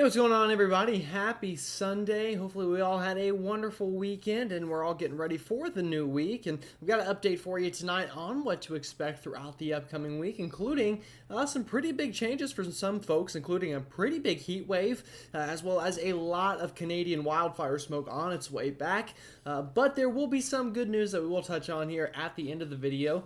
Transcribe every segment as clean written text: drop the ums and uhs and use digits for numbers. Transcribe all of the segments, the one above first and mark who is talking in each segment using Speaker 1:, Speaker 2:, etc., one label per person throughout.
Speaker 1: What's going on, everybody? Happy Sunday. Hopefully we all had a wonderful weekend and we're all getting ready for the new week. And we've got an update for you tonight on what to expect throughout the upcoming week, including some pretty big changes for some folks, including a pretty big heat wave, as well as a lot of Canadian wildfire smoke on its way back. But there will be some good news that we will touch on here at the end of the video.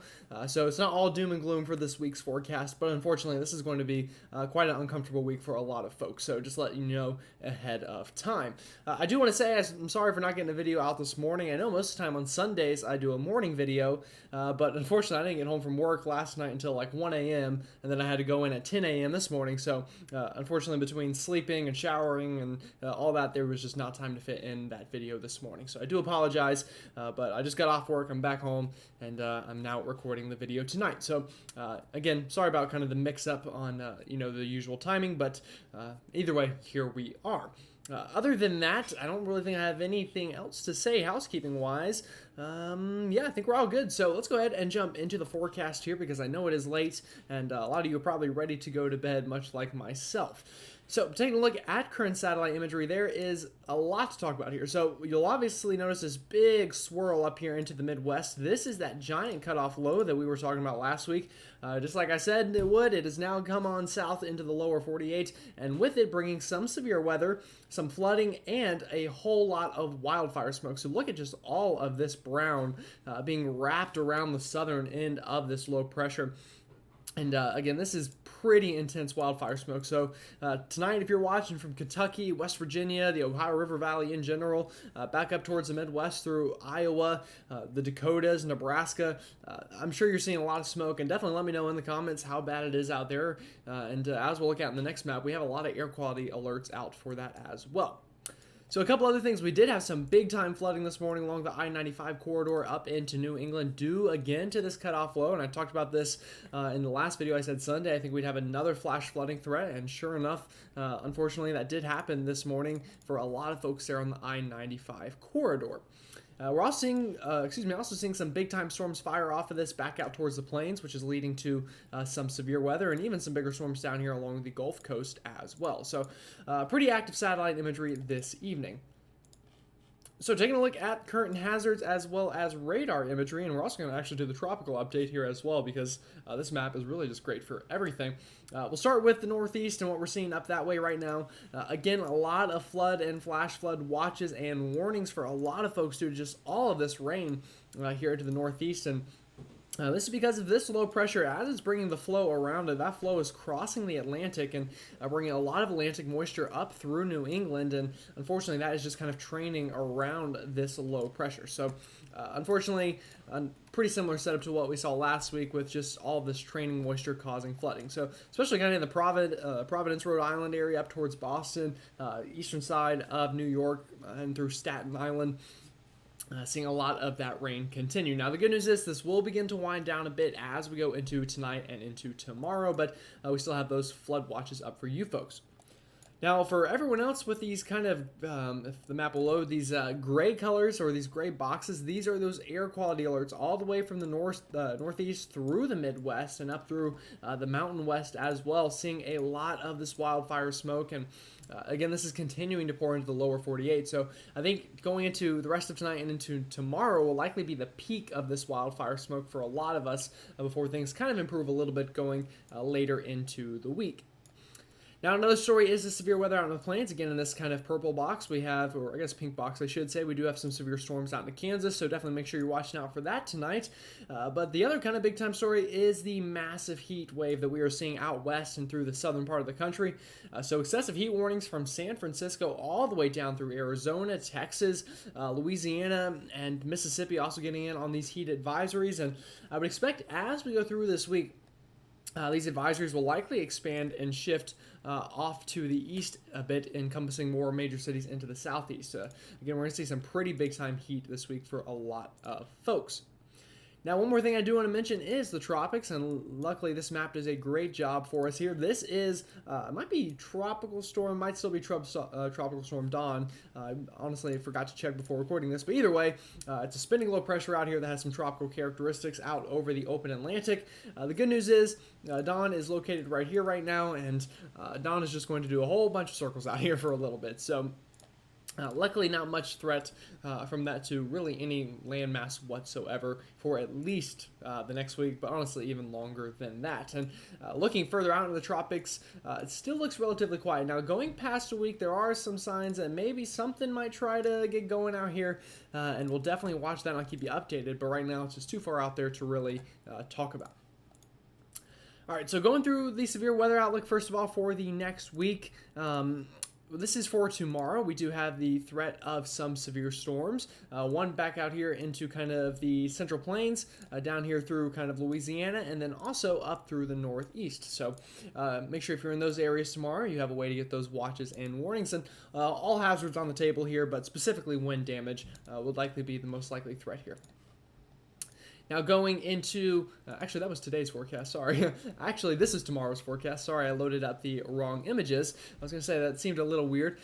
Speaker 1: So it's not all doom and gloom for this week's forecast, but unfortunately this is going to be quite an uncomfortable week for a lot of folks. So just let you know ahead of time. I do want to say I'm sorry for not getting a video out this morning. I know most of the time on Sundays I do a morning video, but unfortunately I didn't get home from work last night until like 1 a.m. and then I had to go in at 10 a.m. this morning. So unfortunately between sleeping and showering and all that, there was just not time to fit in that video this morning. So I do apologize, but I just got off work, I'm back home, and I'm now recording the video tonight. So again, sorry about kind of the mix-up on the usual timing, but either way, here we are. Other than that, I don't really think I have anything else to say housekeeping-wise. Yeah, I think we're all good. So let's go ahead and jump into the forecast here because I know it is late, and a lot of you are probably ready to go to bed, much like myself. So taking a look at current satellite imagery, there is a lot to talk about here. So you'll obviously notice this big swirl up here into the Midwest. This is that giant cutoff low that we were talking about last week. Just like I said it would, it has now come on south into the lower 48, and with it bringing some severe weather, some flooding, and a whole lot of wildfire smoke. So look at just all of this brown being wrapped around the southern end of this low pressure. And again, this is pretty intense wildfire smoke. So tonight, if you're watching from Kentucky, West Virginia, the Ohio River Valley in general, back up towards the Midwest through Iowa, the Dakotas, Nebraska, I'm sure you're seeing a lot of smoke. And definitely let me know in the comments how bad it is out there. And as we'll look at in the next map, we have a lot of air quality alerts out for that as well. So a couple other things, we did have some big time flooding this morning along the I-95 corridor up into New England due again to this cutoff low, and I talked about this in the last video. I said Sunday I think we'd have another flash flooding threat, and sure enough, unfortunately that did happen this morning for a lot of folks there on the I-95 corridor. We're also seeing some big-time storms fire off of this back out towards the plains, which is leading to some severe weather and even some bigger storms down here along the Gulf Coast as well. So pretty active satellite imagery this evening. So taking a look at current hazards as well as radar imagery, and we're also going to actually do the tropical update here as well because this map is really just great for everything. We'll start with the Northeast and what we're seeing up that way right now. Again, a lot of flood and flash flood watches and warnings for a lot of folks due to just all of this rain here to the Northeast. And this is because of this low pressure. As it's bringing the flow around it, that flow is crossing the Atlantic and bringing a lot of Atlantic moisture up through New England, and unfortunately that is just kind of training around this low pressure. So unfortunately, a pretty similar setup to what we saw last week with just all of this training moisture causing flooding. So especially kind of in the Providence, Rhode Island area up towards Boston, eastern side of New York, and through Staten Island. Seeing a lot of that rain continue. Now, the good news is this will begin to wind down a bit as we go into tonight and into tomorrow, but we still have those flood watches up for you folks. Now, for everyone else with these kind of, if the map will load, these gray colors or these gray boxes, these are those air quality alerts all the way from the northeast through the Midwest and up through the Mountain West as well, seeing a lot of this wildfire smoke. And again, this is continuing to pour into the lower 48. So I think going into the rest of tonight and into tomorrow will likely be the peak of this wildfire smoke for a lot of us before things kind of improve a little bit going later into the week. Now, another story is the severe weather out in the plains. Again, in this kind of purple box, we have, or I guess pink box, I should say, we do have some severe storms out in Kansas, so definitely make sure you're watching out for that tonight. But the other kind of big-time story is the massive heat wave that we are seeing out west and through the southern part of the country. So excessive heat warnings from San Francisco all the way down through Arizona, Texas, Louisiana, and Mississippi also getting in on these heat advisories. And I would expect as we go through this week, these advisories will likely expand and shift off to the east a bit, encompassing more major cities into the southeast. Again, we're going to see some pretty big-time heat this week for a lot of folks. Now, one more thing I do want to mention is the tropics, and luckily this map does a great job for us here. This is, it might be Tropical Storm, might still be Tropical Storm Dawn. Honestly, I forgot to check before recording this, but either way, it's a spinning low pressure out here that has some tropical characteristics out over the open Atlantic. The good news is Dawn is located right here right now, and Dawn is just going to do a whole bunch of circles out here for a little bit. So luckily, not much threat from that to really any landmass whatsoever for at least the next week, but honestly, even longer than that. And looking further out into the tropics, it still looks relatively quiet. Now, going past a week, there are some signs that maybe something might try to get going out here, and we'll definitely watch that and I'll keep you updated. But right now, it's just too far out there to really talk about. All right, so going through the severe weather outlook, first of all, for the next week. This is for tomorrow. We do have the threat of some severe storms. One back out here into kind of the Central Plains, down here through kind of Louisiana, and then also up through the Northeast. So make sure if you're in those areas tomorrow, you have a way to get those watches and warnings. And all hazards on the table here, but specifically wind damage would likely be the most likely threat here. Now going into, actually that was today's forecast, sorry. Actually, this is tomorrow's forecast. Sorry, I loaded up the wrong images. I was going to say that seemed a little weird.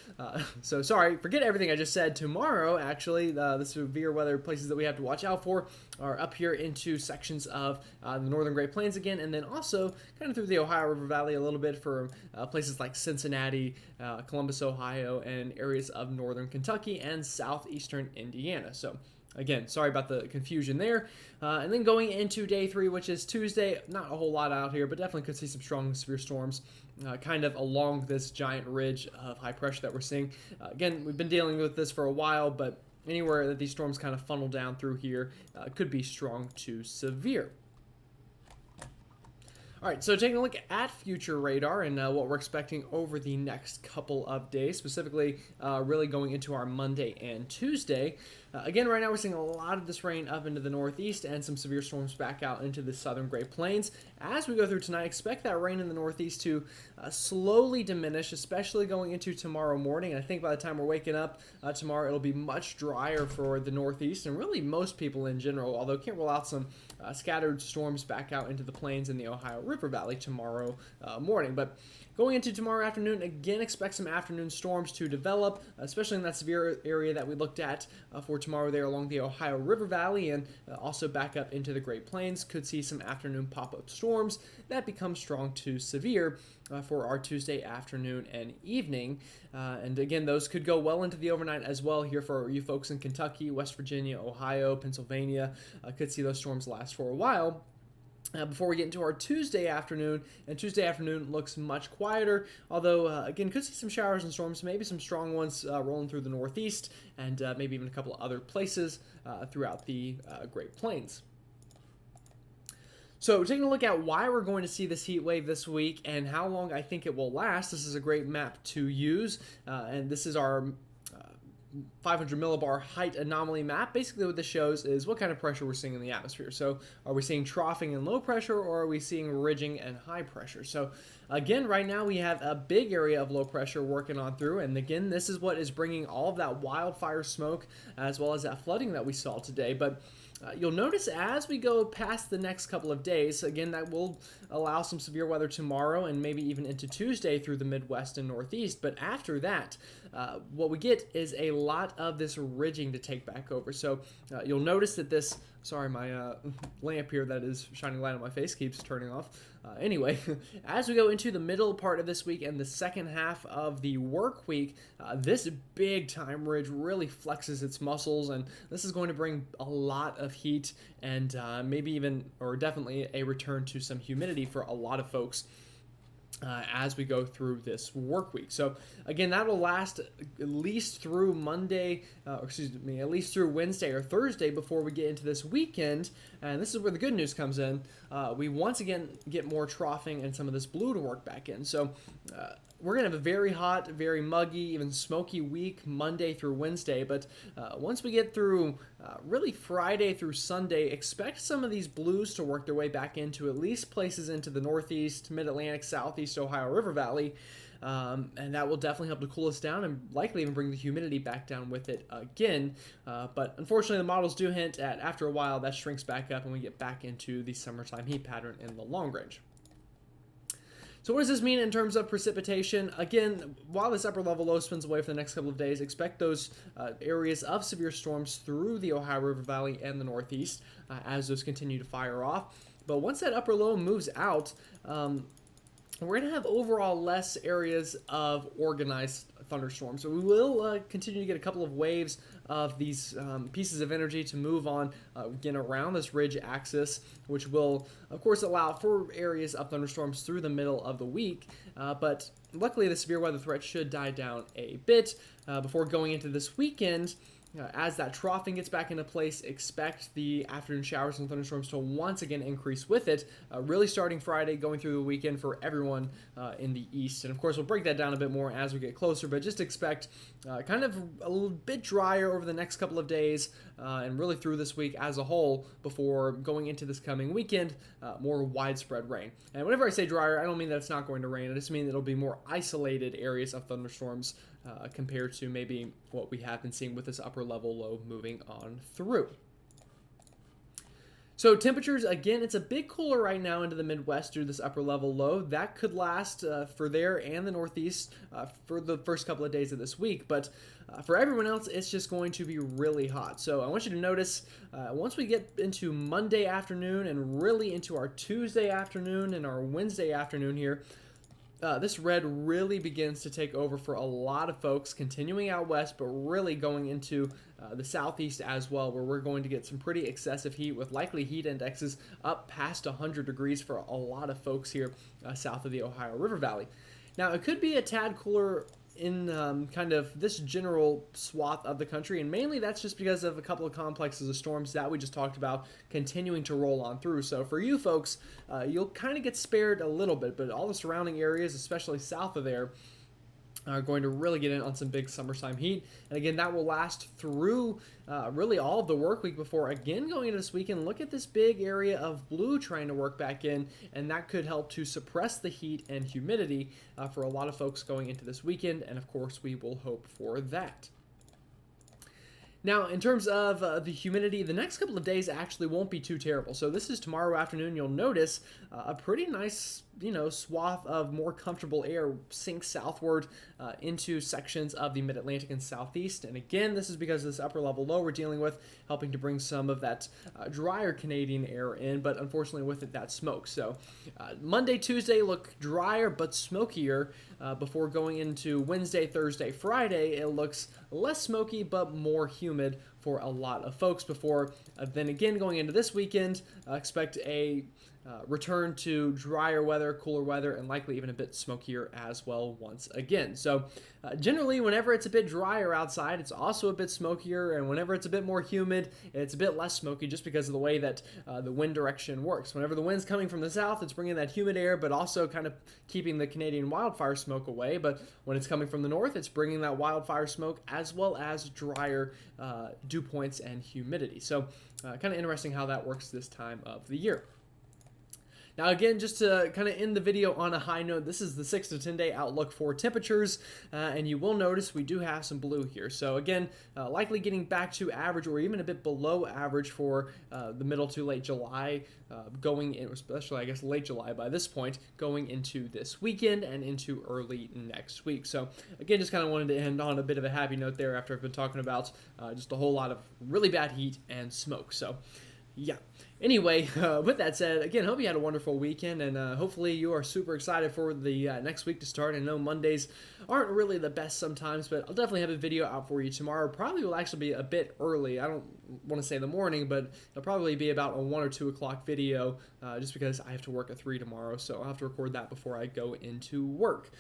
Speaker 1: So sorry, forget everything I just said. Tomorrow, actually, the severe weather places that we have to watch out for are up here into sections of the northern Great Plains again, and then also kind of through the Ohio River Valley a little bit for places like Cincinnati, Columbus, Ohio, and areas of northern Kentucky and southeastern Indiana. So again, sorry about the confusion there. And then going into day 3, which is Tuesday, not a whole lot out here, but definitely could see some strong severe storms kind of along this giant ridge of high pressure that we're seeing. Again, we've been dealing with this for a while, but anywhere that these storms kind of funnel down through here could be strong to severe. All right, so taking a look at future radar and what we're expecting over the next couple of days, specifically really going into our Monday and Tuesday. Again, right now we're seeing a lot of this rain up into the northeast and some severe storms back out into the southern Great Plains. As we go through tonight, expect that rain in the northeast to slowly diminish, especially going into tomorrow morning. I think by the time we're waking up tomorrow, it'll be much drier for the northeast and really most people in general, although can't rule out some scattered storms back out into the plains in the Ohio River Valley tomorrow morning. But going into tomorrow afternoon, again, expect some afternoon storms to develop, especially in that severe area that we looked at for tomorrow there along the Ohio River Valley and also back up into the Great Plains. Could see some afternoon pop-up storms that become strong to severe for our Tuesday afternoon and evening. And again, those could go well into the overnight as well here for you folks in Kentucky, West Virginia, Ohio, Pennsylvania. Could see those storms last for a while. Before we get into our Tuesday afternoon, and Tuesday afternoon looks much quieter, although, again, could see some showers and storms, maybe some strong ones rolling through the northeast, and maybe even a couple of other places throughout the Great Plains. So taking a look at why we're going to see this heat wave this week and how long I think it will last, this is a great map to use, and this is our 500 millibar height anomaly map. Basically what this shows is what kind of pressure we're seeing in the atmosphere. So are we seeing troughing and low pressure, or are we seeing ridging and high pressure? So again, right now we have a big area of low pressure working on through, and again, this is what is bringing all of that wildfire smoke as well as that flooding that we saw today. But you'll notice as we go past the next couple of days, again, that will allow some severe weather tomorrow and maybe even into Tuesday through the Midwest and Northeast. But after that, what we get is a lot of this ridging to take back over. So you'll notice that this, sorry, my lamp here that is shining light on my face keeps turning off. Anyway, as we go into the middle part of this week and the second half of the work week, this big time ridge really flexes its muscles, and this is going to bring a lot of heat and maybe even, or definitely, a return to some humidity for a lot of folks as we go through this work week. So again, that will last at least through Monday, at least through Wednesday or Thursday before we get into this weekend. And this is where the good news comes in. We once again get more troughing and some of this blue to work back in. So we're going to have a very hot, very muggy, even smoky week, Monday through Wednesday. But once we get through really Friday through Sunday, expect some of these blues to work their way back into at least places into the Northeast, Mid-Atlantic, Southeast Ohio River Valley. and that will definitely help to cool us down and likely even bring the humidity back down with it again. But unfortunately, the models do hint at after a while that shrinks back up and we get back into the summertime heat pattern in the long range. So what does this mean in terms of precipitation? Again, while this upper level low spins away for the next couple of days, expect those areas of severe storms through the Ohio River Valley and the Northeast as those continue to fire off. But once that upper low moves out, we're going to have overall less areas of organized thunderstorms. So we will continue to get a couple of waves of these pieces of energy to move on again around this ridge axis, which will, of course, allow for areas of thunderstorms through the middle of the week. But luckily, the severe weather threat should die down a bit before going into this weekend. As that troughing gets back into place, expect the afternoon showers and thunderstorms to once again increase with it, really starting Friday, going through the weekend for everyone in the east. And of course, we'll break that down a bit more as we get closer, but just expect kind of a little bit drier over the next couple of days and really through this week as a whole before going into this coming weekend, more widespread rain. And whenever I say drier, I don't mean that it's not going to rain. I just mean that it'll be more isolated areas of thunderstorms compared to maybe what we have been seeing with this upper level low moving on through. So temperatures, again, it's a bit cooler right now into the Midwest due to this upper level low. That could last for there and the Northeast for the first couple of days of this week. But for everyone else, it's just going to be really hot. So I want you to notice once we get into Monday afternoon and really into our Tuesday afternoon and our Wednesday afternoon here, this red really begins to take over for a lot of folks, continuing out west, but really going into the southeast as well, where we're going to get some pretty excessive heat with likely heat indexes up past 100 degrees for a lot of folks here south of the Ohio River Valley. Now, it could be a tad cooler in kind of this general swath of the country, and mainly that's just because of a couple of complexes of storms that we just talked about continuing to roll on through. So for you folks, you'll kind of get spared a little bit, but all the surrounding areas, especially south of there, are going to really get in on some big summertime heat. And again, that will last through really all of the work week before again going into this weekend. Look at this big area of blue trying to work back in, and that could help to suppress the heat and humidity for a lot of folks going into this weekend. And of course, we will hope for that. Now, in terms of the humidity, the next couple of days actually won't be too terrible. So this is tomorrow afternoon. You'll notice a pretty nice, swath of more comfortable air sinks southward into sections of the mid-Atlantic and southeast. And again, this is because of this upper level low we're dealing with, helping to bring some of that drier Canadian air in, but unfortunately with it, that smoke. So Monday, Tuesday look drier but smokier before going into Wednesday, Thursday, Friday. It looks less smoky but more humid for a lot of folks before then again going into this weekend, expect a return to drier weather, cooler weather, and likely even a bit smokier as well once again. So generally, whenever it's a bit drier outside, it's also a bit smokier, and whenever it's a bit more humid, it's a bit less smoky just because of the way that the wind direction works. Whenever the wind's coming from the south, it's bringing that humid air, but also kind of keeping the Canadian wildfire smoke away. But when it's coming from the north, it's bringing that wildfire smoke as well as drier dew points and humidity. So kind of interesting how that works this time of the year. Now again, just to kind of end the video on a high note, this is the 6 to 10 day outlook for temperatures, and you will notice we do have some blue here. So again, likely getting back to average or even a bit below average for the middle to late July, going in, especially I guess late July by this point, going into this weekend and into early next week. So again, just kind of wanted to end on a bit of a happy note there after I've been talking about just a whole lot of really bad heat and smoke. So yeah. Anyway, with that said, again, hope you had a wonderful weekend, and hopefully you are super excited for the next week to start. I know Mondays aren't really the best sometimes, but I'll definitely have a video out for you tomorrow. Probably will actually be a bit early. I don't want to say the morning, but it'll probably be about a 1 or 2 o'clock video just because I have to work at 3 tomorrow, so I'll have to record that before I go into work.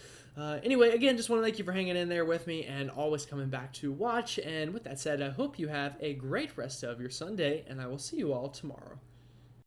Speaker 1: Anyway, again, just want to thank you for hanging in there with me and always coming back to watch. And with that said, I hope you have a great rest of your Sunday, and I will see you all tomorrow.